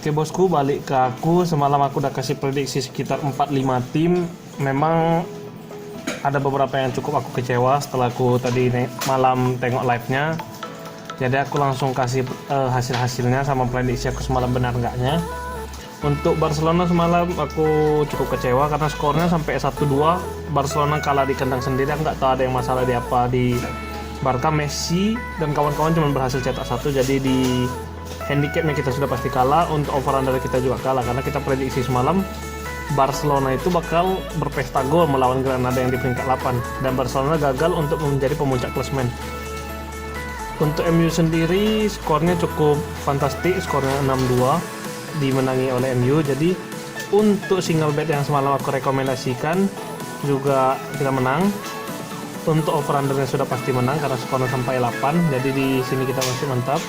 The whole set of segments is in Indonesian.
Oke bosku, balik ke aku. Semalam aku udah kasih prediksi sekitar 4-5 tim. Memang ada beberapa yang cukup aku kecewa setelah aku tadi malam tengok live-nya. Jadi aku langsung kasih hasil-hasilnya sama prediksi aku semalam benar enggaknya. Untuk Barcelona semalam aku cukup kecewa karena skornya sampai 1-2. Barcelona kalah di kandang sendiri. Aku nggak tahu ada yang masalah di apa di Barca. Messi dan kawan-kawan cuma berhasil cetak 1, jadi di handicapnya kita sudah pasti kalah. Untuk over under kita juga kalah karena kita prediksi semalam Barcelona itu bakal berpesta gol melawan Granada yang di peringkat 8 dan Barcelona gagal untuk menjadi pemuncak klasemen. Untuk MU sendiri skornya cukup fantastik, skornya 6-2 dimenangi oleh MU. Jadi untuk single bet yang semalam aku rekomendasikan juga kita menang. Untuk over undernya sudah pasti menang karena skornya sampai 8, jadi di sini kita masih mantap.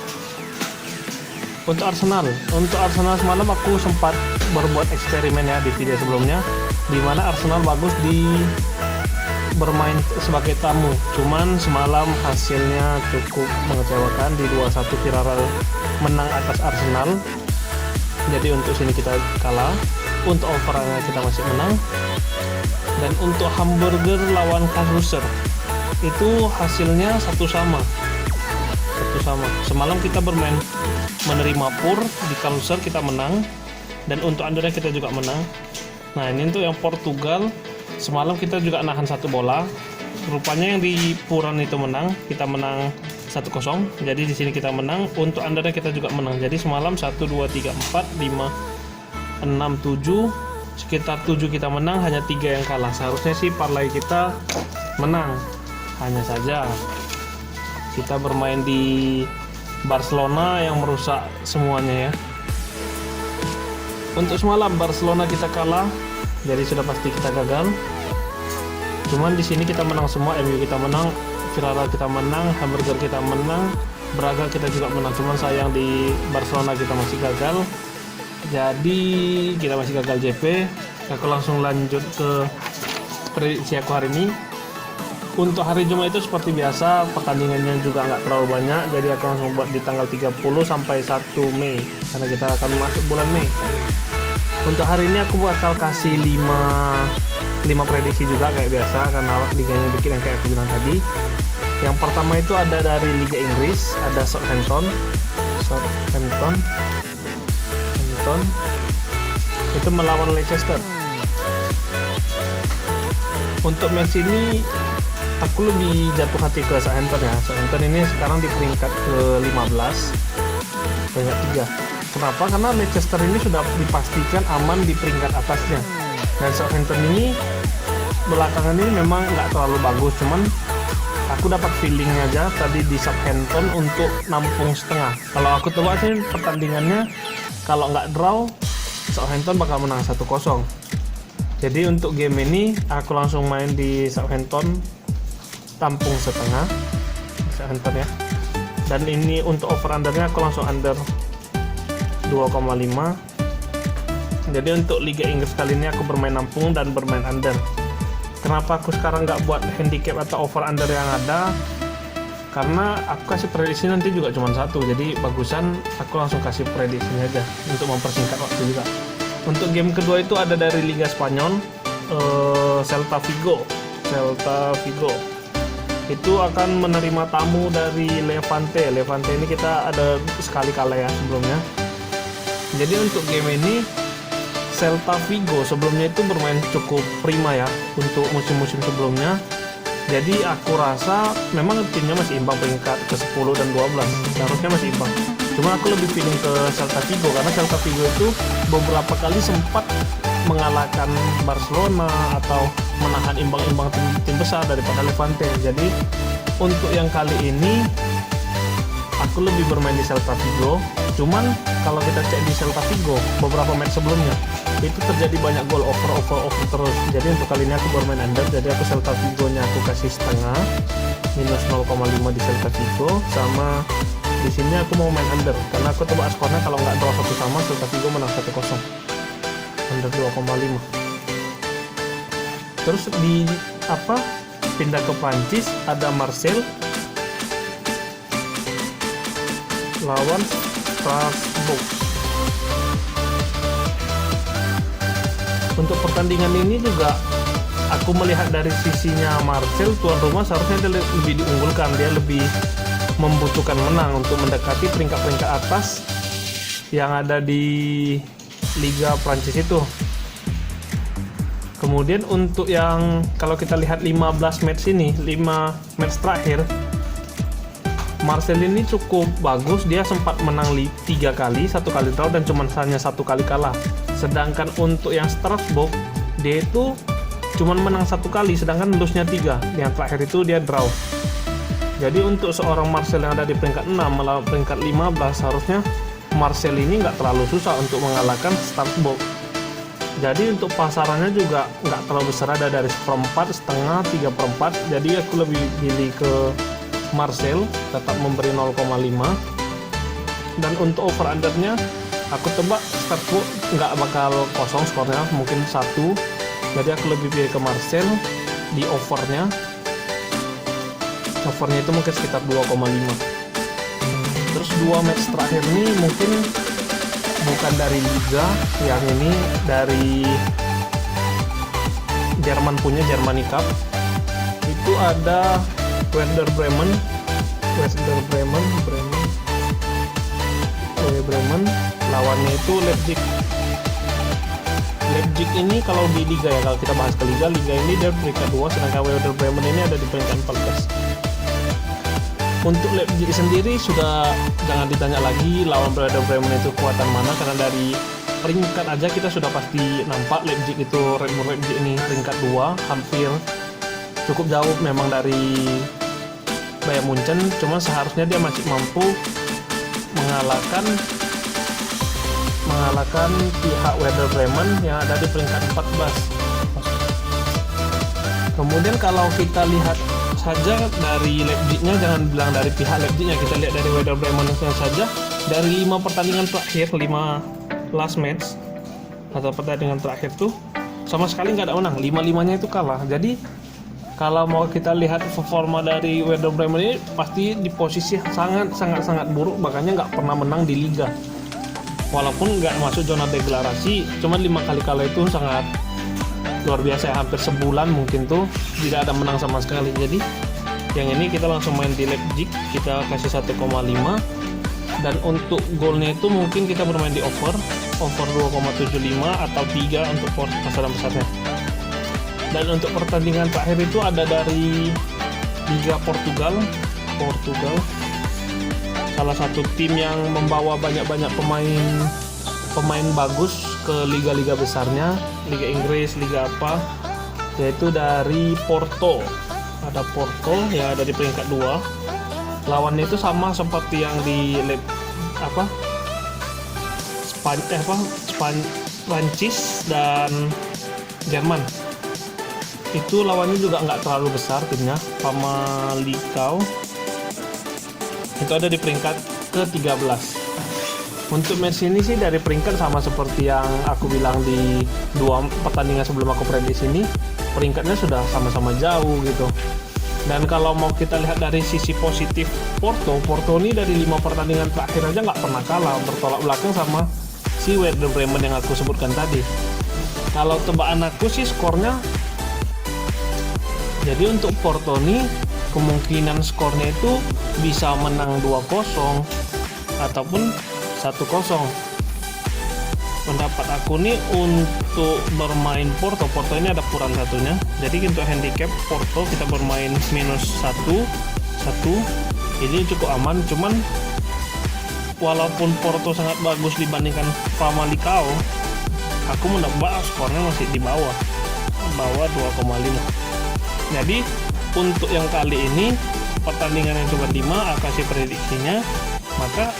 Untuk Arsenal semalam aku sempat berbuat eksperimen ya di video sebelumnya, dimana Arsenal bagus di bermain sebagai tamu. Cuman semalam hasilnya cukup mengecewakan, di 2-1 Villarreal menang atas Arsenal. Jadi untuk sini kita kalah. Untuk overnya kita masih menang. Dan untuk Hamburger lawan Karlsruhe itu hasilnya satu sama. Semalam kita bermain menerima pur di Karlsruhe, kita menang, dan untuk undernya kita juga menang. Nah ini untuk yang Portugal semalam kita juga nahan 1 bola. Rupanya yang di puran itu menang, kita menang 1-0. Jadi di sini kita menang. Untuk undernya kita juga menang. Jadi semalam 1, 2, 3, 4, 5, 6, 7 sekitar 7 kita menang, hanya 3 yang kalah. Seharusnya sih parlay kita menang, hanya saja kita bermain di Barcelona yang merusak semuanya ya. Untuk semalam Barcelona kita kalah, jadi sudah pasti kita gagal. Cuman di sini kita menang semua, MU kita menang, Villarreal kita menang, Hamburger kita menang, Braga kita juga menang. Cuman sayang di Barcelona kita masih gagal. Jadi kita masih gagal JP. Aku langsung lanjut ke prediksi aku hari ini. Untuk hari Jumat itu seperti biasa, pertandingannya juga nggak terlalu banyak, jadi aku langsung buat di tanggal 30 sampai 1 Mei karena kita akan masuk bulan Mei. Untuk hari ini aku bakal kasih 5 prediksi juga kayak biasa karena liganya dikit yang kayak aku bilang tadi. Yang pertama itu ada dari Liga Inggris, ada Southampton itu melawan Leicester. Untuk match ini aku lebih jatuh hati ke Southampton ya. Southampton ini sekarang di peringkat ke-15, peringkat 3. Kenapa? Karena Leicester ini sudah dipastikan aman di peringkat atasnya. Dan Southampton ini belakangan ini memang nggak terlalu bagus, cuman aku dapat feeling aja tadi di Southampton untuk nampung setengah. Kalau aku tebak sih pertandingannya kalau nggak draw, Southampton bakal menang 1-0. Jadi untuk game ini aku langsung main di Southampton tampung setengah Southampton ya. Dan ini untuk over undernya aku langsung under 2,5. Jadi untuk Liga Inggris kali ini aku bermain nampung dan bermain under. Kenapa aku sekarang nggak buat handicap atau over under yang ada? Karena aku kasih prediksi nanti juga cuma 1, jadi bagusan aku langsung kasih prediksinya aja untuk mempersingkat waktu juga. Untuk game kedua itu ada dari Liga Spanyol, Celta Vigo itu akan menerima tamu dari Levante ini kita ada sekali kalah ya sebelumnya. Jadi untuk game ini Celta Vigo sebelumnya itu bermain cukup prima ya untuk musim-musim sebelumnya. Jadi aku rasa memang timnya masih imbang peringkat ke-10 dan 12, seharusnya masih imbang. Cuma aku lebih feeling ke Celta Vigo karena Celta Vigo itu beberapa kali sempat mengalahkan Barcelona atau menahan imbang-imbang tim besar daripada Levante. Jadi untuk yang kali ini aku lebih bermain di Celta Vigo. Cuman kalau kita cek di Celta Vigo beberapa match sebelumnya itu terjadi banyak gol, over terus. Jadi untuk kali ini aku bermain under, jadi aku Celta Vigo nya aku kasih setengah, minus 0,5 di Celta Vigo. Sama di sini aku mau main under karena aku tebak skornya kalau nggak draw 1 sama Celta Vigo menang 1-0, under 2,5. Terus di pindah ke Prancis ada Marseille lawan Strasbourg. Untuk pertandingan ini juga aku melihat dari sisinya Marcel, tuan rumah seharusnya dia lebih diunggulkan, dia lebih membutuhkan menang untuk mendekati peringkat-peringkat atas yang ada di Liga Prancis itu. Kemudian untuk yang kalau kita lihat 15 match ini, 5 match terakhir, Marcel ini cukup bagus. Dia sempat menang 3 kali, 1 kali draw dan hanya 1 kali kalah. Sedangkan untuk yang Strasbourg, dia itu cuma menang 1 kali, sedangkan lose-nya 3. Yang terakhir itu dia draw. Jadi untuk seorang Marcel yang ada di peringkat 6 melawan peringkat 15, harusnya Marcel ini nggak terlalu susah untuk mengalahkan Strasbourg. Jadi untuk pasarannya juga nggak terlalu besar, ada dari 1/4, setengah, 3/4. Jadi aku lebih pilih ke Marcel, tetap memberi 0,5. Dan untuk over undernya aku tebak Strasbourg nggak bakal kosong skornya, mungkin 1. Jadi aku lebih pilih ke Marcel di overnya. Overnya itu mungkin sekitar 2,5. Terus 2 match terakhir ini mungkin bukan dari Liga, yang ini dari Jerman punya, Germany Cup. Itu ada Werder Bremen lawannya itu Leipzig. Leipzig ini kalau di Liga ya, kalau kita bahas ke Liga ini dia peringkat 2, sedangkan Werder Bremen ini ada di peringkat 14. Untuk Leipzig sendiri sudah jangan ditanya lagi lawan Werder Bremen itu kuatan mana, karena dari peringkat aja kita sudah pasti nampak Leipzig itu, Red Bull Leipzig ini peringkat 2, hampir cukup jauh memang dari Bayern Munchen. Cuma seharusnya dia masih mampu mengalahkan pihak Werder Bremen yang ada di peringkat 14. Kemudian kalau kita lihat saja dari Leipzignya, jangan bilang dari pihak Leipzignya, kita lihat dari Werder Bremen saja. Dari 5 pertandingan terakhir, 5 last match atau pertandingan terakhir tuh sama sekali nggak ada menang, 5-5-nya itu kalah. Jadi kalau mau kita lihat performa dari Werder Bremen ini pasti di posisi sangat buruk, makanya nggak pernah menang di Liga. Walaupun nggak masuk zona degradasi, cuma 5 kali kalah itu sangat luar biasa ya, hampir sebulan mungkin tuh tidak ada menang sama sekali. Jadi yang ini kita langsung main di Leipzig, kita kasih 1,5. Dan untuk golnya itu mungkin kita bermain di over 2,75 atau 3 untuk pasaran besarnya. Dan untuk pertandingan terakhir itu ada dari Liga Portugal, salah satu tim yang membawa banyak pemain bagus ke liga-liga besarnya, Liga Inggris, Liga apa, yaitu dari Porto. Ada Porto yang ada di peringkat 2. Lawannya itu sama seperti yang di Prancis dan Jerman. Itu lawannya juga nggak terlalu besar timnya, Famalicão. Itu ada di peringkat ke-13. Untuk match ini sih dari peringkat sama seperti yang aku bilang di 2 pertandingan sebelum aku prediksi ini, peringkatnya sudah sama-sama jauh gitu. Dan kalau mau kita lihat dari sisi positif Porto ini dari 5 pertandingan terakhir aja nggak pernah kalah, bertolak belakang sama si Werder Bremen yang aku sebutkan tadi. Kalau tebakan aku sih skornya, jadi untuk Porto ini kemungkinan skornya itu bisa menang 2-0 ataupun 1-0. Pendapat aku nih untuk bermain Porto ini ada kurang satunya. Jadi untuk handicap Porto kita bermain -1. Ini cukup aman. Cuman walaupun Porto sangat bagus dibandingkan Famalicão, aku menebak skornya masih di bawah 2,5. Jadi untuk yang kali ini pertandingan yang cuma 5 aku kasih prediksinya, maka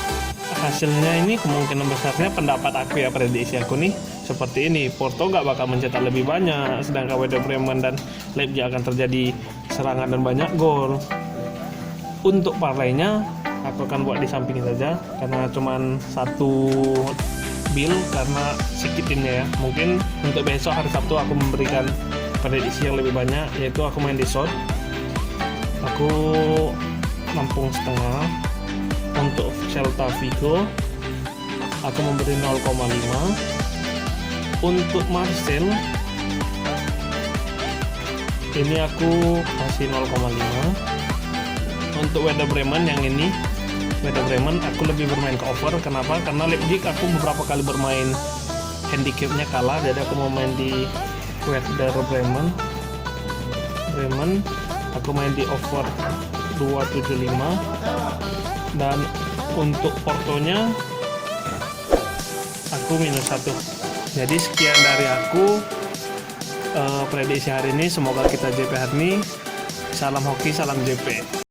hasilnya ini kemungkinan besarnya pendapat aku ya, prediksi aku nih seperti ini. Porto nggak bakal mencetak lebih banyak, sedangkan Werder Bremen dan Leipzig akan terjadi serangan dan banyak gol. Untuk parlaynya aku akan buat di samping saja karena cuman 1 bill karena sedikit timnya ya. Mungkin untuk besok hari Sabtu aku memberikan prediksi yang lebih banyak, yaitu aku main di short. Aku nampung setengah. Untuk Celta Vigo aku memberi 0,5. Untuk Marcel ini aku kasih 0,5. Untuk Werder Bremen yang ini, Werder Bremen aku lebih bermain ke over. Kenapa? Karena Leipzig aku beberapa kali bermain handicapnya kalah, jadi aku mau main di Werder Bremen. Aku main di over 275. Dan untuk Portonya aku -1. Jadi sekian dari aku prediksi hari ini. Semoga kita JP hari ini. Salam hoki, salam JP.